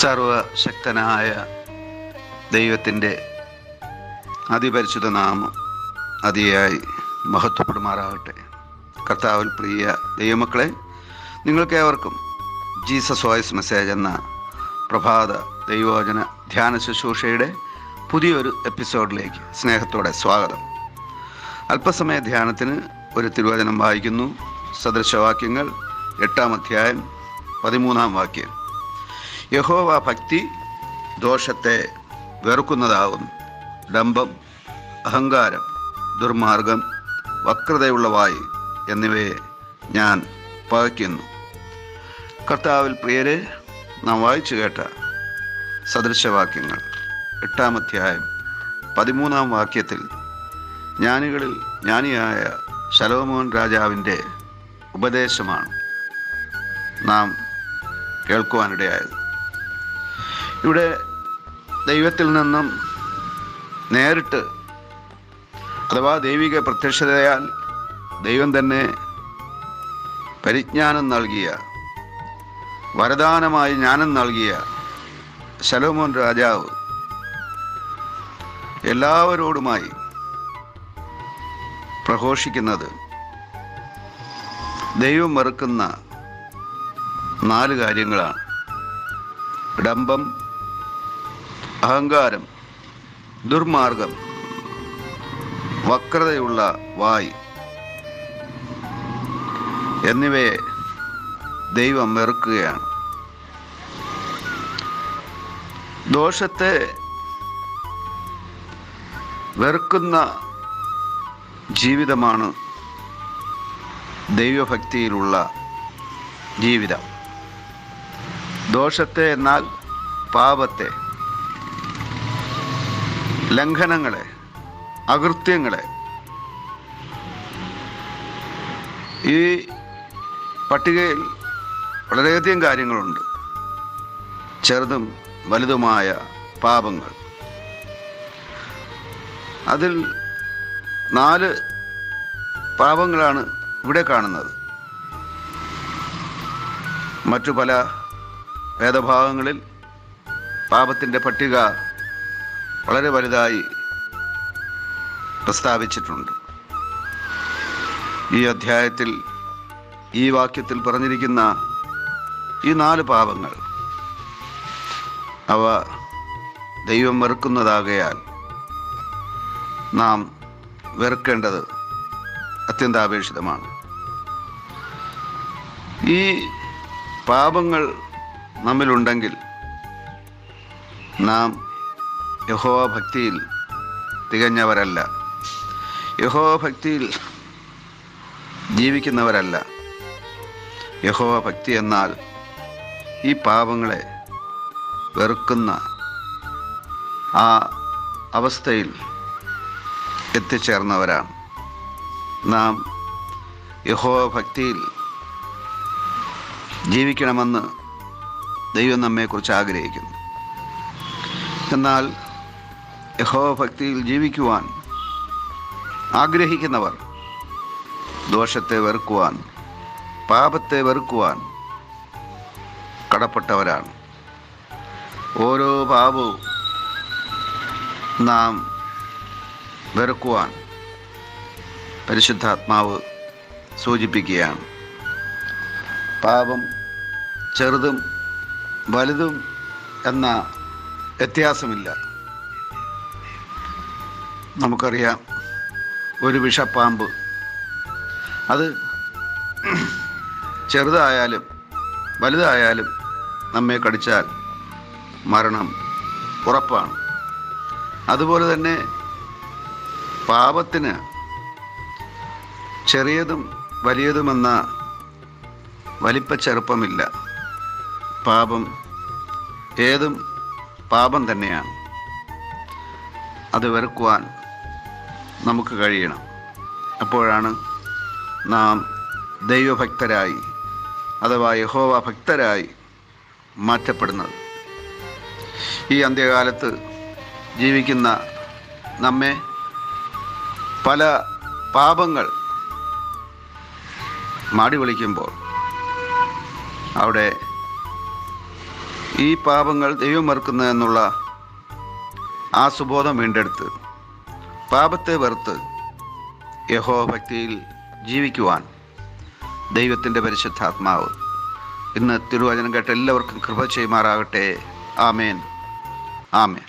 സർവശക്തനായ ദൈവത്തിൻ്റെ അതിപരിശുദ്ധ നാമം അതിയായി മഹത്വപ്പെടുമാറാകട്ടെ. കർത്താവിൽ പ്രിയ ദൈവമക്കളെ, നിങ്ങൾക്കേവർക്കും ജീസസ് വോയിസ് മെസ്സേജ് എന്ന പ്രഭാത ദൈവവചന ധ്യാന ശുശ്രൂഷയുടെ പുതിയൊരു എപ്പിസോഡിലേക്ക് സ്നേഹത്തോടെ സ്വാഗതം. അല്പസമയ ധ്യാനത്തിന് ഒരു തിരുവചനം വായിക്കുന്നു. സദൃശവാക്യങ്ങൾ 8-ാം അധ്യായം 13-ാം വാക്യം. യഹോവ ഭക്തി ദോഷത്തെ വെറുക്കുന്നതാകുന്നു. ഡംഭം, അഹങ്കാരം, ദുർമാർഗം, വക്രതയുള്ള വായ് എന്നിവയെ ഞാൻ പകയ്ക്കുന്നു. കർത്താവിൽ പ്രിയരെ, നാം വായിച്ചു കേട്ട സദൃശവാക്യങ്ങൾ 8-ാം അധ്യായം 13-ാം വാക്യത്തിൽ ജ്ഞാനികളിൽ ജ്ഞാനിയായ ശലോമോൻ രാജാവിൻ്റെ ഉപദേശമാണ് നാം കേൾക്കുവാനിടയായത്. ഇവിടെ ദൈവത്തിൽ നിന്നും നേരിട്ട് അഥവാ ദൈവിക പ്രത്യക്ഷതയാൽ ദൈവം തന്നെ പരിജ്ഞാനം നൽകിയ, വരദാനമായി ജ്ഞാനം നൽകിയ ശലോമോൻ രാജാവ് എല്ലാവരോടുമായി പ്രഘോഷിക്കുന്നത് ദൈവം വെറുക്കുന്ന 4 കാര്യങ്ങളാണ്. ഡംഭം, അഹങ്കാരം, ദുർമാർഗം, വക്രതയുള്ള വായ് എന്നിവയെ ദൈവം വെറുക്കുകയാണ്. ദോഷത്തെ വെറുക്കുന്ന ജീവിതമാണ് ദൈവഭക്തിയിലുള്ള ജീവിതം. ദോഷത്തെ എന്നാൽ പാപത്തെ, ലംഘനങ്ങളെ, അകൃത്യങ്ങളെ. ഈ പട്ടികയിൽ വളരെയധികം കാര്യങ്ങളുണ്ട്. ചെറുതും വലുതുമായ പാപങ്ങൾ. അതിൽ 4 പാപങ്ങളാണ് ഇവിടെ കാണുന്നത്. മറ്റു പല വേദഭാഗങ്ങളിൽ പാപത്തിൻ്റെ പട്ടിക വളരെ വലുതായി പ്രസ്താവിച്ചിട്ടുണ്ട്. ഈ അധ്യായത്തിൽ ഈ വാക്യത്തിൽ പറഞ്ഞിരിക്കുന്ന ഈ 4 പാപങ്ങൾ അവ ദൈവം വെറുക്കുന്നതാകയാൽ നാം വെറുക്കേണ്ടത് അത്യന്താപേക്ഷിതമാണ്. ഈ പാപങ്ങൾ നമ്മിലുണ്ടെങ്കിൽ നാം യഹോവ ഭക്തിയിൽ തികഞ്ഞവരല്ല, യഹോവ ഭക്തിയിൽ ജീവിക്കുന്നവരല്ല. യഹോവ ഭക്തി എന്നാൽ ഈ പാപങ്ങളെ വെറുക്കുന്ന ആ അവസ്ഥയിൽ എത്തിച്ചേർന്നവരാണ്. നാം യഹോവ ഭക്തിയിൽ ജീവിക്കണമെന്ന് ദൈവം നമ്മെക്കുറിച്ച് ആഗ്രഹിക്കുന്നു. എന്നാൽ യഹോവ ഭക്തിയിൽ ജീവിക്കുവാൻ ആഗ്രഹിക്കുന്നവർ ദോഷത്തെ വെറുക്കുവാൻ, പാപത്തെ വെറുക്കുവാൻ കടപ്പെട്ടവരാണ്. ഓരോ പാപവും നാം വെറുക്കുവാൻ പരിശുദ്ധാത്മാവ് സൂചിപ്പിക്കുകയാണ്. പാപം ചെറുതും വലുതും എന്ന വ്യത്യാസമില്ല. നമുക്കറിയാം, ഒരു വിഷപ്പാമ്പ് അത് ചെറുതായാലും വലുതായാലും നമ്മെ കടിച്ചാൽ മരണം ഉറപ്പാണ്. അതുപോലെ തന്നെ പാപത്തിന് ചെറിയതും വലിയതുമെന്ന വലിപ്പച്ചെറുപ്പമില്ല. പാപം ഏതും പാപം തന്നെയാണ്. അത് വെറുക്കുവാൻ നമുക്ക് കഴിയണം. അപ്പോഴാണ് നാം ദൈവഭക്തരായി അഥവാ യഹോവ ഭക്തരായി മാറ്റപ്പെടുന്നത്. ഈ അന്ത്യകാലത്ത് ജീവിക്കുന്ന നമ്മെ പല പാപങ്ങൾ മാടി വിളിക്കുമ്പോൾ അവിടെ ഈ പാപങ്ങൾ ദൈവം വെറുക്കുന്നത് എന്നുള്ള ആ സുബോധം വീണ്ടെടുത്ത് പാപത്തെ വെറുത്ത് യഹോഭക്തിയിൽ ജീവിക്കുവാൻ ദൈവത്തിൻ്റെ പരിശുദ്ധാത്മാവ് ഇന്ന് തിരുവചനം കേട്ട എല്ലാവർക്കും കൃപ ചെയ്യുമാറാകട്ടെ. ആമേൻ, ആമേൻ.